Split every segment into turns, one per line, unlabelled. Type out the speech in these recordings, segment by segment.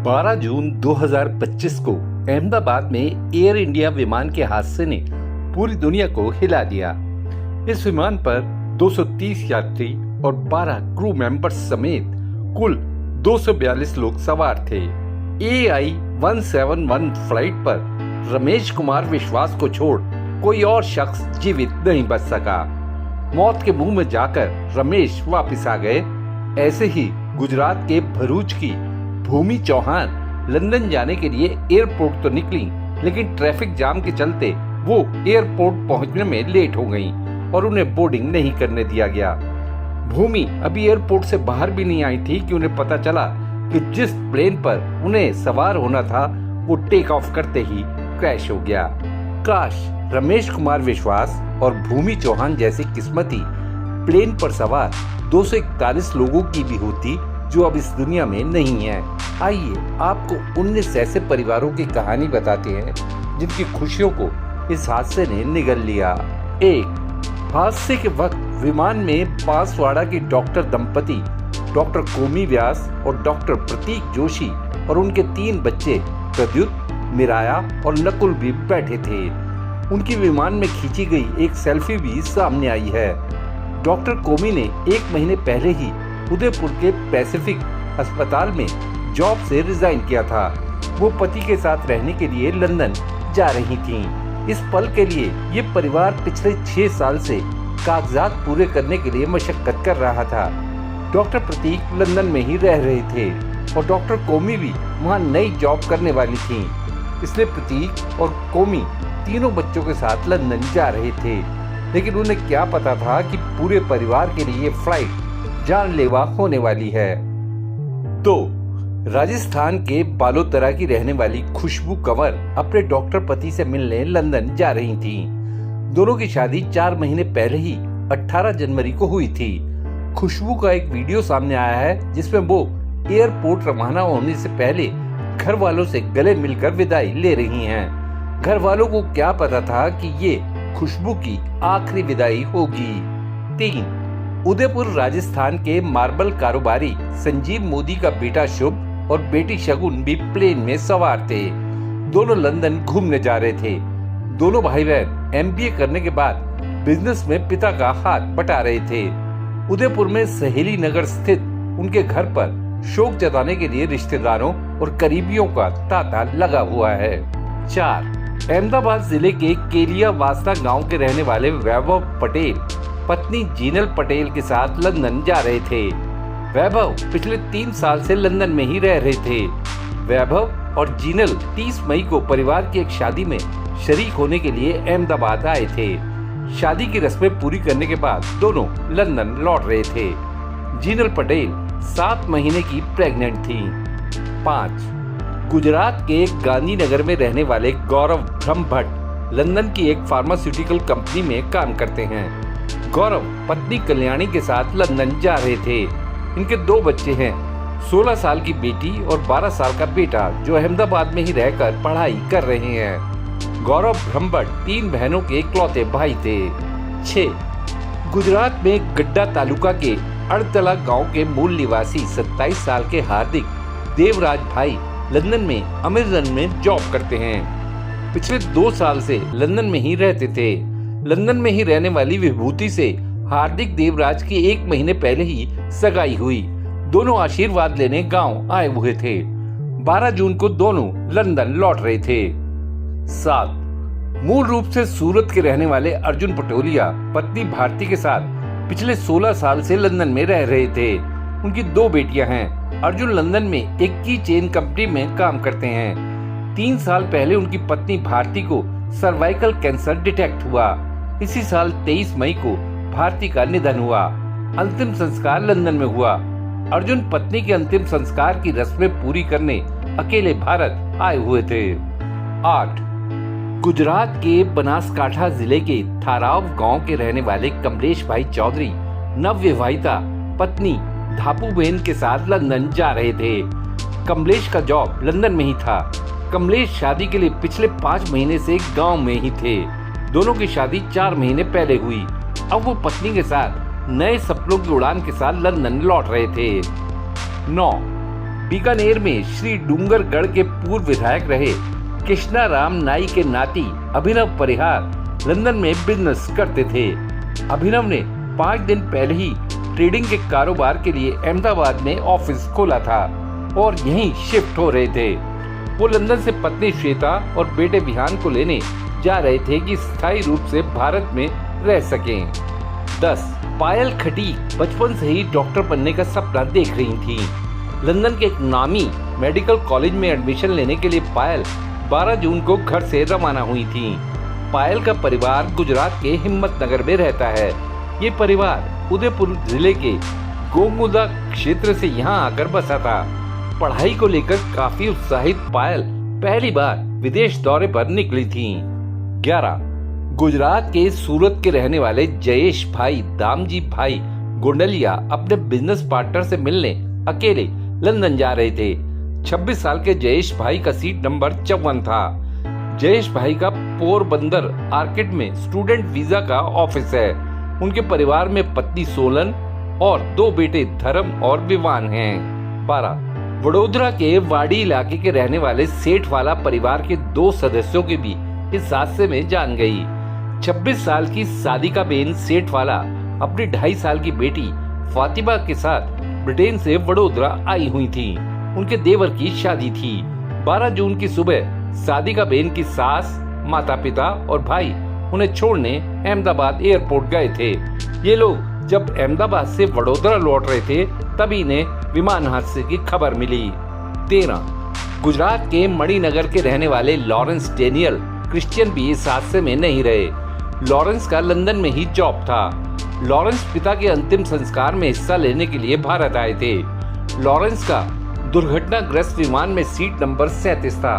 12 जून 2025 को अहमदाबाद में air India विमान के हादसे ने पूरी दुनिया को हिला दिया। इस विमान पर 230 यात्री और 12 क्रू मेंबर्स समेत कुल 242 लोग सवार थे। AI-171 फ्लाइट पर रमेश कुमार विश्वास को छोड़ कोई और शख्स जीवित नहीं बच सका। मौत के मुंह में जाकर रमेश वापस आ गए। ऐसे ही गुजरात के भरूच की भूमि चौहान लंदन जाने के लिए एयरपोर्ट तो निकली, लेकिन ट्रैफिक जाम के चलते वो एयरपोर्ट पहुंचने में लेट हो गईं और उन्हें बोर्डिंग नहीं करने दिया गया। भूमि अभी एयरपोर्ट से बाहर भी नहीं आई थी कि उन्हें पता चला कि जिस प्लेन पर उन्हें सवार होना था वो टेक ऑफ करते ही क्रैश हो गया। काश रमेश कुमार विश्वास और भूमि चौहान जैसी किस्मती प्लेन पर सवार 241 लोगों की भी होती जो अब इस दुनिया में नहीं है। आइए आपको 19 ऐसे परिवारों की कहानी बताते हैं जिनकी खुशियों को इस हादसे ने निगल लिया। 1. हादसे के वक्त विमान में बांसवाड़ा की डॉक्टर दंपति डॉक्टर कोमी व्यास और डॉक्टर प्रतीक जोशी और उनके 3 बच्चे प्रद्युत, मिराया और नकुल भी बैठे थे। उनकी विमान में खींची गई एक सेल्फी भी सामने आई है। डॉक्टर कोमी ने 1 महीने पहले ही उदयपुर के पैसिफिक अस्पताल में जॉब से रिजाइन किया था। वो पति के साथ रहने के लिए लंदन जा रही थीं। इस पल के लिए ये परिवार पिछले 6 साल से कागजात पूरे करने के लिए मशक्कत कर रहा था। डॉक्टर प्रतीक लंदन में ही रह रहे थे और डॉक्टर कोमी भी वहाँ नई जॉब करने वाली थी। इसलिए प्रतीक और कोमी तीनों बच्चों के साथ लंदन जा रहे थे, लेकिन उन्हें क्या पता था कि पूरे परिवार के लिए फ्लाइट जानलेवा होने वाली है। 2. राजस्थान के बालोतरा की रहने वाली खुशबू कंवर अपने डॉक्टर पति से मिलने लंदन जा रही थी। दोनों की शादी 4 महीने पहले ही 18 जनवरी को हुई थी। खुशबू का एक वीडियो सामने आया है जिसमें वो एयरपोर्ट रवाना होने से पहले घर वालों से गले मिलकर विदाई ले रही हैं। घर वालों को क्या पता था कि ये खुशबू की आखिरी विदाई होगी। 3. उदयपुर राजस्थान के मार्बल कारोबारी संजीव मोदी का बेटा शुभ और बेटी शगुन भी प्लेन में सवार थे। दोनों लंदन घूमने जा रहे थे। दोनों भाई बहन MBA करने के बाद बिजनेस में पिता का हाथ बटा रहे थे। उदयपुर में सहेली नगर स्थित उनके घर पर शोक जताने के लिए रिश्तेदारों और करीबियों का तांता लगा हुआ है। 4. अहमदाबाद जिले के केलिया वासना गांव के रहने वाले वैभव पटेल पत्नी जीनल पटेल के साथ लंदन जा रहे थे। वैभव पिछले 3 साल से लंदन में ही रह रहे थे। वैभव और जीनल 30 मई को परिवार की एक शादी में शरीक होने के लिए अहमदाबाद आए थे। शादी की रस्में पूरी करने के बाद दोनों लंदन लौट रहे थे। जीनल पटेल 7 महीने की प्रेग्नेंट थी। 5. गुजरात के गांधीनगर में रहने वाले गौरव ब्रह्मभट्ट लंदन की एक फार्मास्यूटिकल कंपनी में काम करते हैं। गौरव पत्नी कल्याणी के साथ लंदन जा रहे थे। इनके 2 बच्चे हैं, 16 साल की बेटी और 12 साल का बेटा, जो अहमदाबाद में ही रहकर पढ़ाई कर रहे हैं। गौरव ब्रह्मभट्ट 3 बहनों के इकलौते भाई थे। 6. गुजरात में गड्डा तालुका के अड़तला गांव के मूल निवासी 27 साल के हार्दिक देवराज भाई लंदन में अमेज़न में जॉब करते हैं। पिछले 2 साल से लंदन में ही रहते थे। लंदन में ही रहने वाली विभूति से हार्दिक देवराज की 1 महीने पहले ही सगाई हुई। दोनों आशीर्वाद लेने गांव आए हुए थे। 12 जून को दोनों लंदन लौट रहे थे। 7. मूल रूप से सूरत के रहने वाले अर्जुन पटोलिया पत्नी भारती के साथ पिछले 16 साल से लंदन में रह रहे थे। उनकी 2 बेटियां हैं। अर्जुन लंदन में एक की चेन कंपनी में काम करते हैं। 3 साल पहले उनकी पत्नी भारती को सर्वाइकल कैंसर डिटेक्ट हुआ। इसी साल 23 मई को भारती का निधन हुआ। अंतिम संस्कार लंदन में हुआ। अर्जुन पत्नी के अंतिम संस्कार की रस्में पूरी करने अकेले भारत आए हुए थे। 8. गुजरात के बनासकांठा जिले के थाराव गांव के रहने वाले कमलेश भाई चौधरी नवविवाहिता पत्नी धापूबेन के साथ लंदन जा रहे थे। कमलेश का जॉब लंदन में ही था। कमलेश शादी के लिए पिछले 5 महीने से गांव में ही थे। दोनों की शादी 4 महीने पहले हुई। अब वो पत्नी के साथ नए सपनों की उड़ान के साथ लंदन लौट रहे थे। 9. बीकानेर में श्री डूंगरगढ़ के पूर्व विधायक रहे कृष्णा राम नाई के नाती अभिनव परिहार लंदन में बिजनेस करते थे। अभिनव ने 5 दिन पहले ही ट्रेडिंग के कारोबार के लिए अहमदाबाद में ऑफिस खोला था और यहीं शिफ्ट हो रहे थे। वो लंदन से पत्नी श्वेता और बेटे विहान को लेने जा रहे थे कि स्थायी रूप से भारत में रह सकें। 10 पायल खटीक बचपन से ही डॉक्टर बनने का सपना देख रही थी। लंदन के एक नामी मेडिकल कॉलेज में एडमिशन लेने के लिए पायल 12 जून को घर से रवाना हुई थी। पायल का परिवार गुजरात के हिम्मतनगर में रहता है। ये परिवार उदयपुर जिले के गोंगुदा क्षेत्र से यहाँ आकर बसा था। पढ़ाई को लेकर काफी उत्साहित पायल पहली बार विदेश दौरे पर निकली थी। 11 गुजरात के सूरत के रहने वाले जयेश भाई दामजी भाई गोंडलिया अपने बिजनेस पार्टनर से मिलने अकेले लंदन जा रहे थे। 26 साल के जयेश भाई का सीट नंबर 54 था। जयेश भाई का पोरबंदर आर्किड में स्टूडेंट वीजा का ऑफिस है। उनके परिवार में पत्नी सोलन और 2 बेटे धर्म और विवान हैं। 12 वडोदरा के वाड़ी इलाके के रहने वाले सेठ वाला परिवार के 2 सदस्यों की भी इस हादसे में जान गई। 26 साल की सादिका बेन सेठ वाला अपनी 2.5 साल की बेटी फातिमा के साथ ब्रिटेन से वडोदरा आई हुई थी। उनके देवर की शादी थी। 12 जून की सुबह सादिका बेन की सास, माता पिता और भाई उन्हें छोड़ने अहमदाबाद एयरपोर्ट गए थे। ये लोग जब अहमदाबाद से वडोदरा लौट रहे थे तभी इन्हें विमान हादसे की खबर मिली। 13 गुजरात के मणिनगर के रहने वाले लॉरेंस डेनियल क्रिश्चियन भी इस हादसे में नहीं रहे। लॉरेंस का लंदन में ही जॉब था। लॉरेंस पिता के अंतिम संस्कार में हिस्सा लेने के लिए भारत आए थे। लॉरेंस का दुर्घटनाग्रस्त विमान में सीट नंबर 37 था।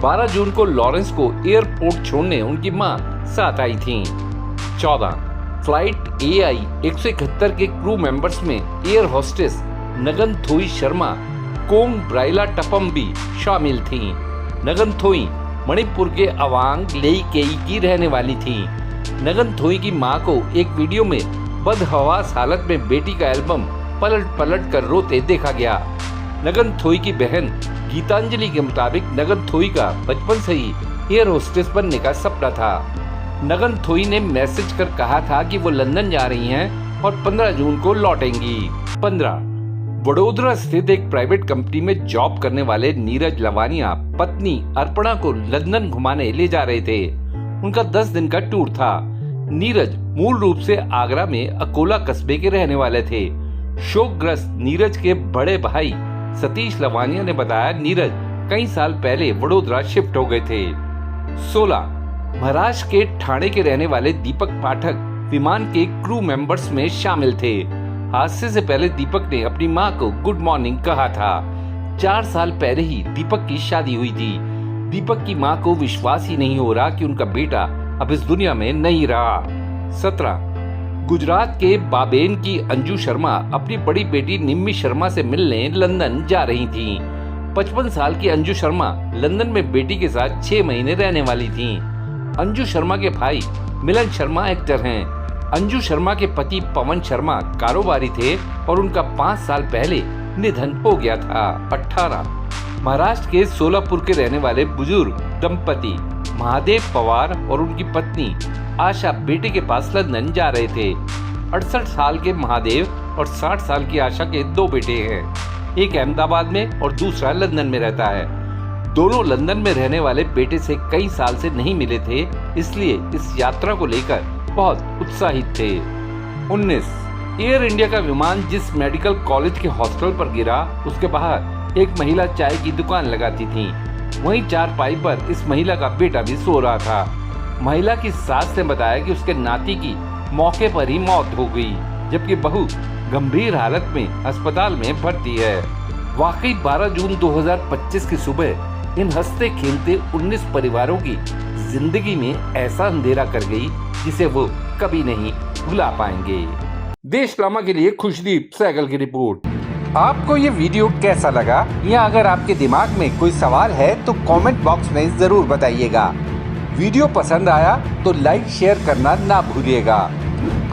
12 जून को लॉरेंस को एयरपोर्ट छोड़ने उनकी मां साथ आई थी। 14 फ्लाइट AI 171 के क्रू मेंबर्स में एयर होस्टेस नगनथोई शर्मा कोंग ब्राइला टपम भी शामिल थी। नगनथोई मणिपुर के अवांग लेईकेई की रहने वाली थी। नगनथोई की मां को एक वीडियो में बदहवास हालत में बेटी का एल्बम पलट पलट कर रोते देखा गया। नगनथोई की बहन गीतांजलि के मुताबिक नगनथोई का बचपन से ही एयर होस्टेस बनने का सपना था। नगनथोई ने मैसेज कर कहा था कि वो लंदन जा रही हैं और 15 जून को लौटेंगी। 15 वडोदरा स्थित एक प्राइवेट कंपनी में जॉब करने वाले नीरज लवानिया पत्नी अर्पणा को लंदन घुमाने ले जा रहे थे। उनका 10 दिन का टूर था। नीरज मूल रूप से आगरा में अकोला कस्बे के रहने वाले थे। शोकग्रस्त नीरज के बड़े भाई सतीश लवानिया ने बताया नीरज कई साल पहले वडोदरा शिफ्ट हो गए थे। 16 महाराष्ट्र के ठाणे के रहने वाले दीपक पाठक विमान के क्रू मेंबर्स में शामिल थे। हादसे से पहले दीपक ने अपनी मां को गुड मॉर्निंग कहा था। 4 साल पहले ही दीपक की शादी हुई थी। दीपक की मां को विश्वास ही नहीं हो रहा कि उनका बेटा अब इस दुनिया में नहीं रहा। 17 गुजरात के बाबेन की अंजू शर्मा अपनी बड़ी बेटी निम्मी शर्मा से मिलने लंदन जा रही थी। 55 साल की अंजू शर्मा लंदन में बेटी के साथ 6 महीने रहने वाली थी। अंजू शर्मा के भाई मिलन शर्मा एक्टर हैं। अंजू शर्मा के पति पवन शर्मा कारोबारी थे और उनका 5 साल पहले निधन हो गया था। 18 महाराष्ट्र के सोलापुर के रहने वाले बुजुर्ग दंपति महादेव पवार और उनकी पत्नी आशा बेटे के पास लंदन जा रहे थे। 68 साल के महादेव और 60 साल की आशा के 2 बेटे हैं। एक अहमदाबाद में और दूसरा लंदन में रहता है। दोनों लंदन में रहने वाले बेटे से कई साल से नहीं मिले थे, इसलिए इस यात्रा को लेकर बहुत उत्साहित थे। 19 एयर इंडिया का विमान जिस मेडिकल कॉलेज के हॉस्टल पर गिरा उसके बाहर एक महिला चाय की दुकान लगाती थी। वहीं चारपाई पर इस महिला का बेटा भी सो रहा था। महिला की सास ने बताया कि उसके नाती की मौके पर ही मौत हो गई, जबकि बहू गंभीर हालत में अस्पताल में भर्ती है। वाकई 12 जून 2025 की सुबह इन हंसते खेलते 19 परिवारों की जिंदगी में ऐसा अंधेरा कर गई जिसे वो कभी नहीं भुला पाएंगे। देशनामा के लिए खुशदीप सहगल की रिपोर्ट। आपको ये वीडियो कैसा लगा या अगर आपके दिमाग में कोई सवाल है तो कमेंट बॉक्स में जरूर बताइएगा। वीडियो पसंद आया तो लाइक शेयर करना ना भूलिएगा।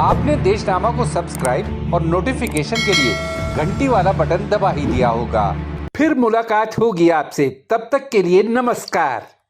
आपने देशनामा को सब्सक्राइब और नोटिफिकेशन के लिए घंटी वाला बटन दबा ही दिया होगा। फिर मुलाकात होगी आपसे, तब तक के लिए नमस्कार।